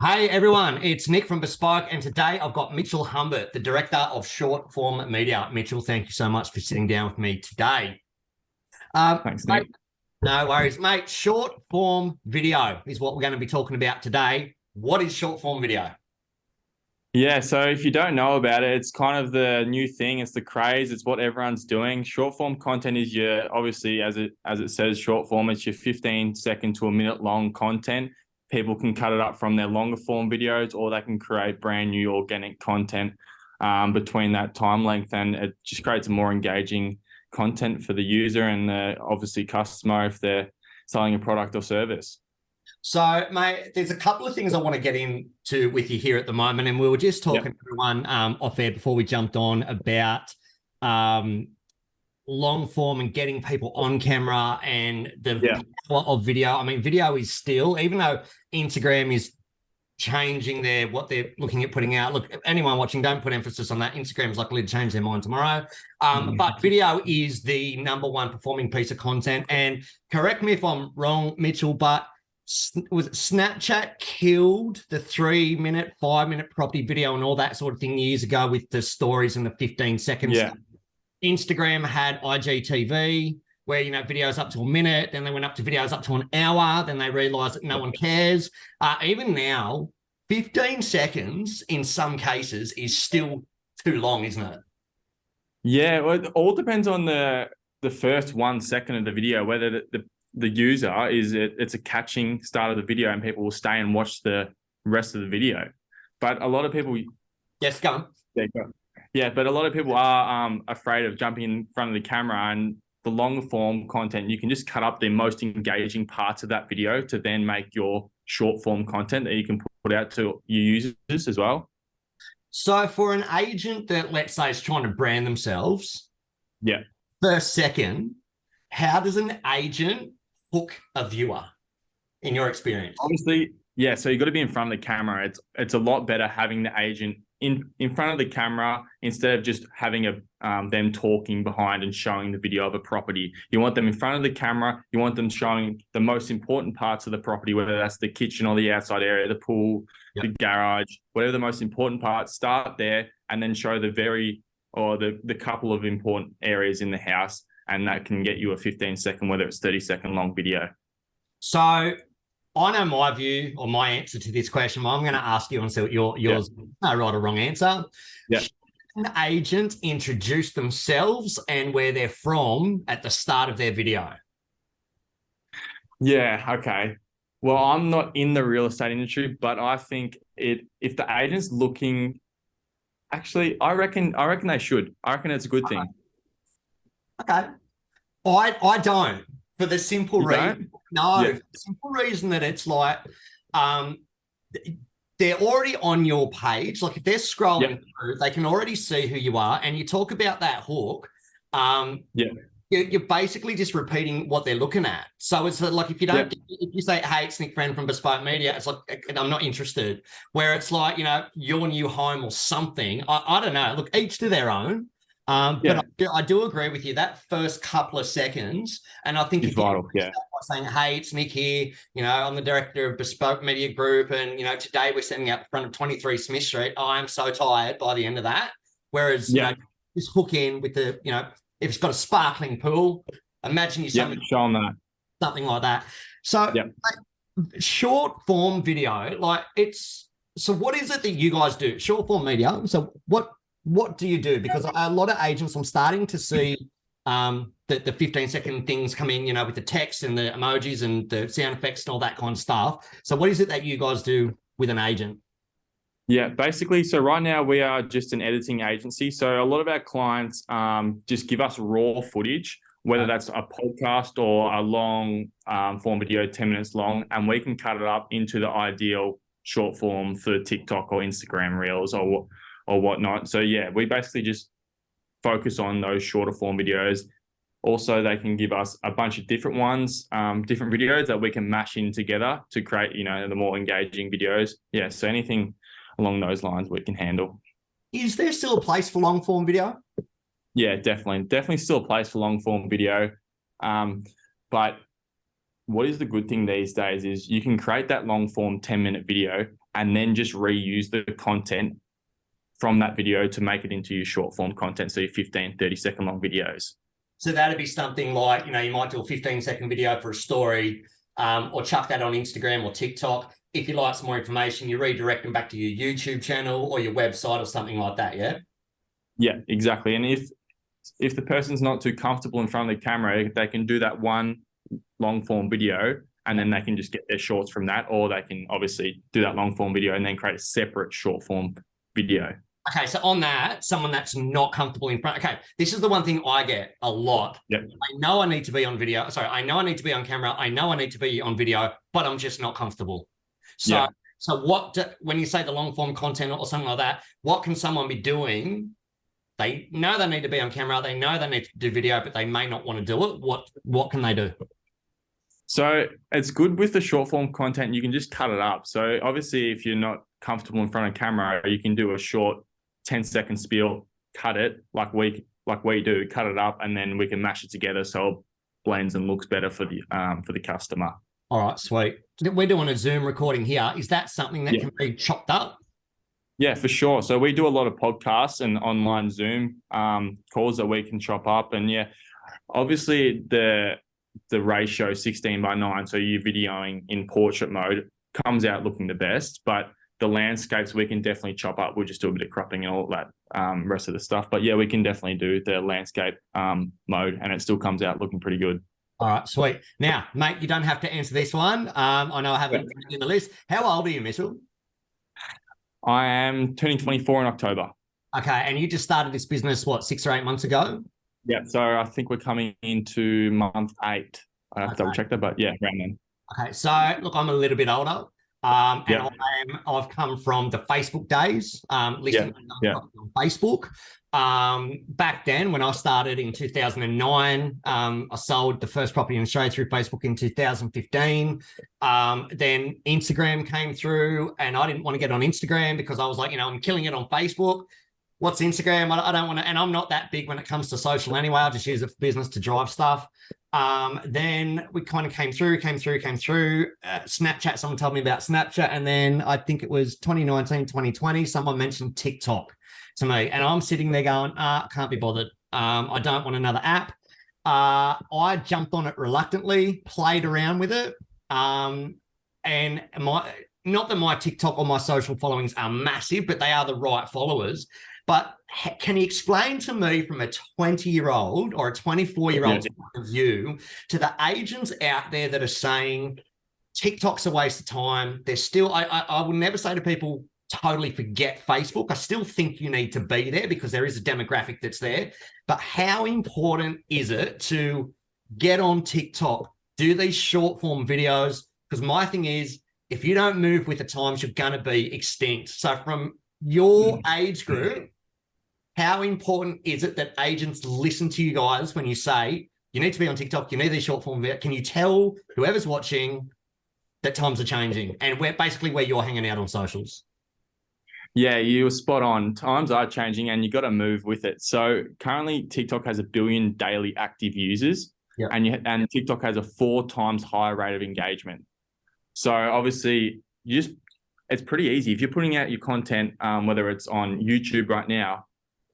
Hey everyone, it's Nick from Bespoke, and today I've got Mitchell Humbert, the Director of Short Form Media. Mitchell, thank you so much for sitting down with me today. Thanks, Mate, Nick. no worries, mate. Short form video is what we're going to be talking about today. What is short form video? Yeah, so if you don't know about it, it's kind of the new thing. It's the craze. It's what everyone's doing. Short form content is your obviously as it says, short form. It's your 15-second to a minute long content. People can cut it up from their longer form videos, or they can create brand new organic content between that time length, and it just creates a more engaging content for the user and the obviously customer if they're selling a product or service. So, mate, there's a couple of things I want to get into with you here at the moment, and we were just Yep. talking to everyone off air before we jumped on about um, long form and getting people on camera and the Yeah. power of video. I mean, video is still, even though Instagram is changing what they're looking at putting out. Look, anyone watching, don't put emphasis on that. Instagram is likely to change their mind tomorrow. But video is the number one performing piece of content. And correct me if I'm wrong, Mitchell, but was Snapchat killed the 3-minute, 5-minute property video and all that sort of thing years ago with the stories and the 15 seconds. Yeah. Instagram had IGTV, where videos up to a minute, then they went up to videos up to an hour, then they realized that no one cares. Even now, 15 seconds in some cases is still too long, isn't it? Yeah, well, it all depends on the first 1 second of the video, whether the user it's a catching start of the video and people will stay and watch the rest of the video. But a lot of people, Yes, go on. yeah, but a lot of people are afraid of jumping in front of the camera, and the long form content, you can just cut up the most engaging parts of that video to then make your short form content that you can put out to your users as well. So for an agent that, let's say, is trying to brand themselves, Yeah. first second, how does an agent hook a viewer in your experience? Obviously, yeah. So you got to be in front of the camera. It's a lot better having the agent in front of the camera instead of just having them talking behind and showing the video of a property. You want them in front of the camera. You want them showing the most important parts of the property, whether that's the kitchen or the outside area, the pool, the garage, whatever the most important parts. Start there and then show the couple of important areas in the house, and that can get you a 15-second, whether it's 30-second long video. So I know my view or my answer to this question, but I'm going to ask you and see what yours. No right or wrong answer. Yeah. Should an agent introduce themselves and where they're from at the start of their video? Yeah. Okay. Well, I'm not in the real estate industry, but I think if the agent's looking, actually, I reckon they should. I reckon it's a good thing. Okay. I don't, for the simple You reason. don't? No, Yeah. for the simple reason that it's like they're already on your page. Like if they're scrolling through, they can already see who you are. And you talk about that hook. Yeah. You're basically just repeating what they're looking at. So it's like if you say, hey, it's Nick Friend from Bespoke Media, it's like, I'm not interested. Where it's like, your new home or something. I don't know. Look, each to their own. But I do agree with you. That first couple of seconds, and I think It's if you vital. Yeah. start by saying, hey, it's Nick here, I'm the director of Bespoke Media Group, and, today we're sending out the front of 23 Smith Street. I am so tired by the end of that. Whereas, just hook in with the, if it's got a sparkling pool, imagine you show them that. something like that. So short form video, so what is it that you guys do? Short form media. So what do you do? Because a lot of agents, I'm starting to see the 15-second things come in, with the text and the emojis and the sound effects and all that kind of stuff. So what is it that you guys do with an agent? Yeah, basically. So right now we are just an editing agency. So a lot of our clients just give us raw footage, whether that's a podcast or a long form video, 10 minutes long, and we can cut it up into the ideal short form for TikTok or Instagram Reels or whatnot. So yeah, we basically just focus on those shorter form videos. Also, they can give us a bunch of different ones, different videos that we can mash in together to create, the more engaging videos. Yeah, so anything along those lines we can handle. Is there still a place for long form video? Yeah, definitely still a place for long form video. But what is the good thing these days is you can create that long form 10-minute video and then just reuse the content from that video to make it into your short form content. So your 15, 30-second long videos. So that'd be something like, you might do a 15-second video for a story, or chuck that on Instagram or TikTok. If you like some more information, you redirect them back to your YouTube channel or your website or something like that, yeah? Yeah, exactly. And if the person's not too comfortable in front of the camera, they can do that one long form video and then they can just get their shorts from that, or they can obviously do that long form video and then create a separate short form video. Okay, so on that, someone that's not comfortable in front. Okay, this is the one thing I get a lot. Yep. I know I need to be on video. Sorry, I know I need to be on camera. I know I need to be on video, but I'm just not comfortable. So, yeah. So when you say the long form content or something like that, what can someone be doing? They know they need to be on camera. They know they need to do video, but they may not want to do it. What can they do? So it's good with the short form content. You can just cut it up. So obviously, if you're not comfortable in front of camera, you can do a short 10-second spiel, cut it like we do, cut it up, and then we can mash it together so it blends and looks better for the customer. All right, sweet. We're doing a Zoom recording here. Is that something that can be chopped up? Yeah, for sure. So we do a lot of podcasts and online Zoom calls that we can chop up. And yeah, obviously the ratio 16:9, so you're videoing in portrait mode, comes out looking the best. But the landscapes we can definitely chop up. We'll just do a bit of cropping and all that rest of the stuff. But yeah, we can definitely do the landscape mode and it still comes out looking pretty good. All right, sweet. Now, mate, you don't have to answer this one. I know I haven't put it in the list. How old are you, Mitchell? I am turning 24 in October. Okay, and you just started this business, what, 6 or 8 months ago? Yeah, so I think we're coming into month 8. I have to double check that, but yeah, around then. Okay, so look, I'm a little bit older. And I've come from the Facebook days, listing on Facebook. Back then, when I started in 2009, I sold the first property in Australia through Facebook in 2015. Then Instagram came through, and I didn't want to get on Instagram because I was like, I'm killing it on Facebook. What's Instagram? I don't want to, and I'm not that big when it comes to social anyway. I just use it for business to drive stuff. Then we kind of came through. Snapchat, someone told me about Snapchat. And then I think it was 2019, 2020, someone mentioned TikTok to me. And I'm sitting there going, can't be bothered. I don't want another app. I jumped on it reluctantly, played around with it. And not that my TikTok or my social followings are massive, but they are the right followers. But can you explain to me from a 20-year-old or a 24-year-old's point of view to the agents out there that are saying TikTok's a waste of time? They're still, I will never say to people, totally forget Facebook. I still think you need to be there because there is a demographic that's there. But how important is it to get on TikTok, do these short form videos? Because my thing is, if you don't move with the times, you're going to be extinct. So from your age group, how important is it that agents listen to you guys when you say, you need to be on TikTok, you need these short form videos? Can you tell whoever's watching that times are changing and where you're hanging out on socials? Yeah, you were spot on. Times are changing and you got to move with it. So currently TikTok has 1 billion daily active users, and TikTok has a 4 times higher rate of engagement. So obviously it's pretty easy. If you're putting out your content, whether it's on YouTube right now,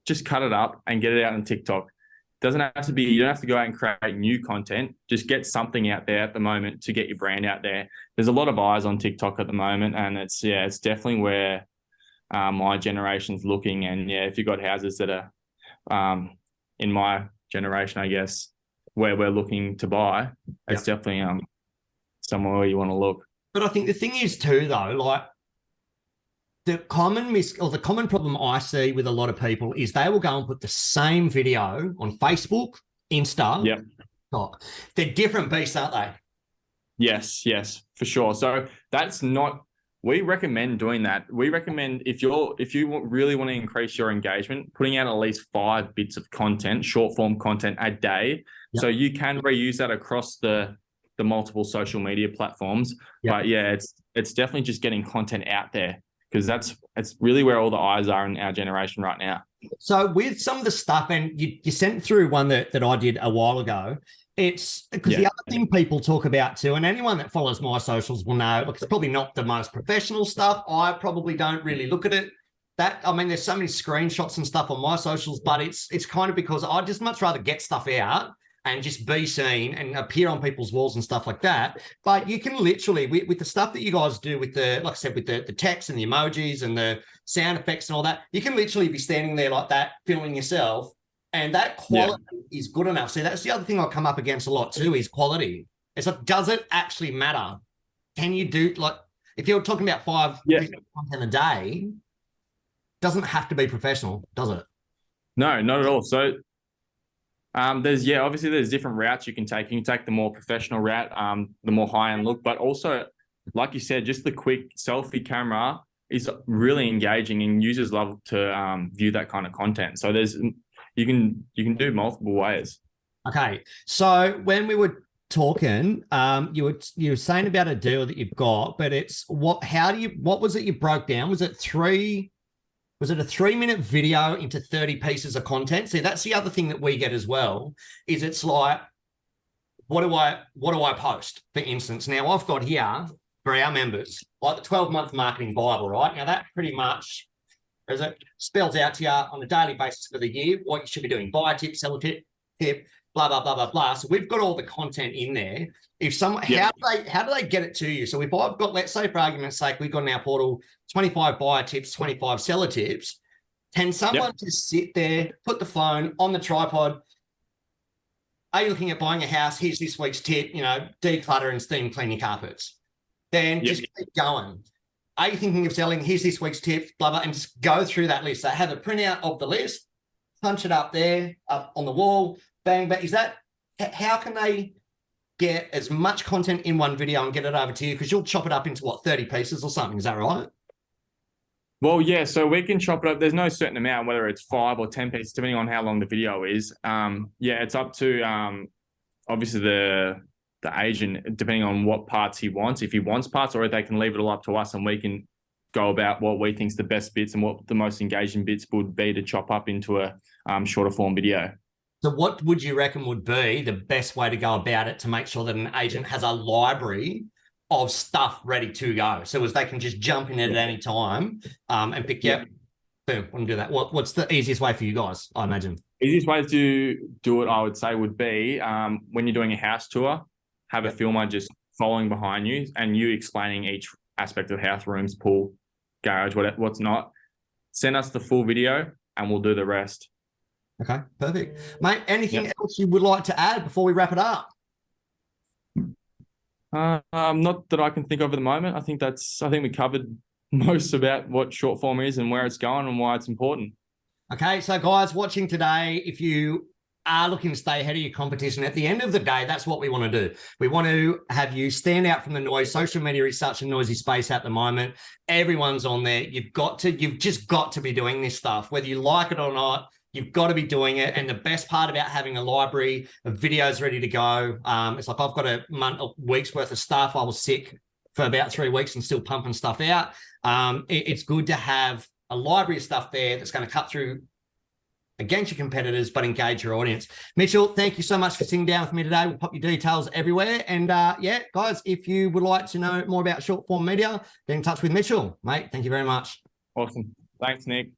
just cut it up and get it out on TikTok. You don't have to go out and create new content. Just get something out there at the moment to get your brand out there. There's a lot of eyes on TikTok at the moment, and it's definitely where my generation's looking. And yeah, if you've got houses that are in my generation, I guess, where we're looking to buy, it's definitely somewhere where you want to look. But I think the thing is too, though, like the common problem I see with a lot of people is they will go and put the same video on Facebook, Insta, TikTok. They're different beasts, aren't they? Yes, for sure. So we recommend doing that. We recommend if you really want to increase your engagement, putting out at least 5 bits of content, short form content a day. So you can reuse that across the multiple social media platforms. But yeah, it's definitely just getting content out there, because it's really where all the eyes are in our generation right now. So with some of the stuff, and you sent through one that I did a while ago, It's because the other thing people talk about too, and anyone that follows my socials will know, look, it's probably not the most professional stuff. I probably don't really look at it. I mean, there's so many screenshots and stuff on my socials, but it's kind of because I just much rather get stuff out and just be seen and appear on people's walls and stuff like that. But you can literally, with the stuff that you guys do with like I said, with the text and the emojis and the sound effects and all that, you can literally be standing there like that, filming yourself. And that quality is good enough. So that's the other thing I'll come up against a lot too is quality. It's like, does it actually matter? Can you do, like, if you're talking about 5 content a day, doesn't have to be professional, does it? No, not at all. So obviously there's different routes you can take. You can take the more professional route, the more high-end look, but also, like you said, just the quick selfie camera is really engaging and users love to view that kind of content. So you can do multiple ways. Okay. So when we were talking, you were saying about a deal that you've got, but it's what was it you broke down? Was it a 3-minute video into 30 pieces of content? See, that's the other thing that we get as well, is it's like, what do I post, for instance? Now I've got here for our members, like the 12-month marketing Bible, right? Now that pretty much it spells out to you on a daily basis for the year what you should be doing. Buy a tip, sell a tip, blah, blah, blah, blah, blah. So we've got all the content in there. If someone, how do they get it to you? So if I've got, let's say for argument's sake, we've got in our portal 25 buyer tips, 25 seller tips. Can someone just sit there, put the phone on the tripod? Are you looking at buying a house? Here's this week's tip, declutter and steam clean your carpets. Then just keep going. Are you thinking of selling? Here's this week's tip, blah, blah, and just go through that list. So have a printout of the list, punch it up there, up on the wall, bang, bang. How can they get as much content in one video and get it over to you? Because you'll chop it up into, 30 pieces or something. Is that right? Well, yeah, so we can chop it up. There's no certain amount, whether it's 5 or 10 pieces, depending on how long the video is. It's up to, obviously, the agent, depending on what parts he wants, if he wants parts, or if they can leave it all up to us and we can go about what we think's the best bits and what the most engaging bits would be to chop up into a shorter form video. So what would you reckon would be the best way to go about it to make sure that an agent has a library of stuff ready to go, so as they can just jump in at any time and pick boom, want to do that? What's the easiest way for you guys, I imagine? Easiest way to do it, I would say, would be when you're doing a house tour, have a filmer just following behind you and you explaining each aspect of house, rooms, pool, garage, what's not. Send us the full video and we'll do the rest. Okay, perfect. Mate, anything else you would like to add before we wrap it up? Not that I can think of at the moment. I think we covered most about what short form is and where it's going and why it's important. Okay, so guys watching today, if you are looking to stay ahead of your competition, at the end of the day, that's what we want to do. We want to have you stand out from the noise. Social media is such a noisy space at the moment. Everyone's on there. You've just got to be doing this stuff, whether you like it or not. You've got to be doing it. And the best part about having a library of videos ready to go, it's like I've got a week's worth of stuff. I was sick for about 3 weeks and still pumping stuff out. It's good to have a library of stuff there that's going to cut through against your competitors, but engage your audience. Mitchell, thank you so much for sitting down with me today. We'll pop your details everywhere. And guys, if you would like to know more about short form media, get in touch with Mitchell, mate. Thank you very much. Awesome. Thanks, Nick.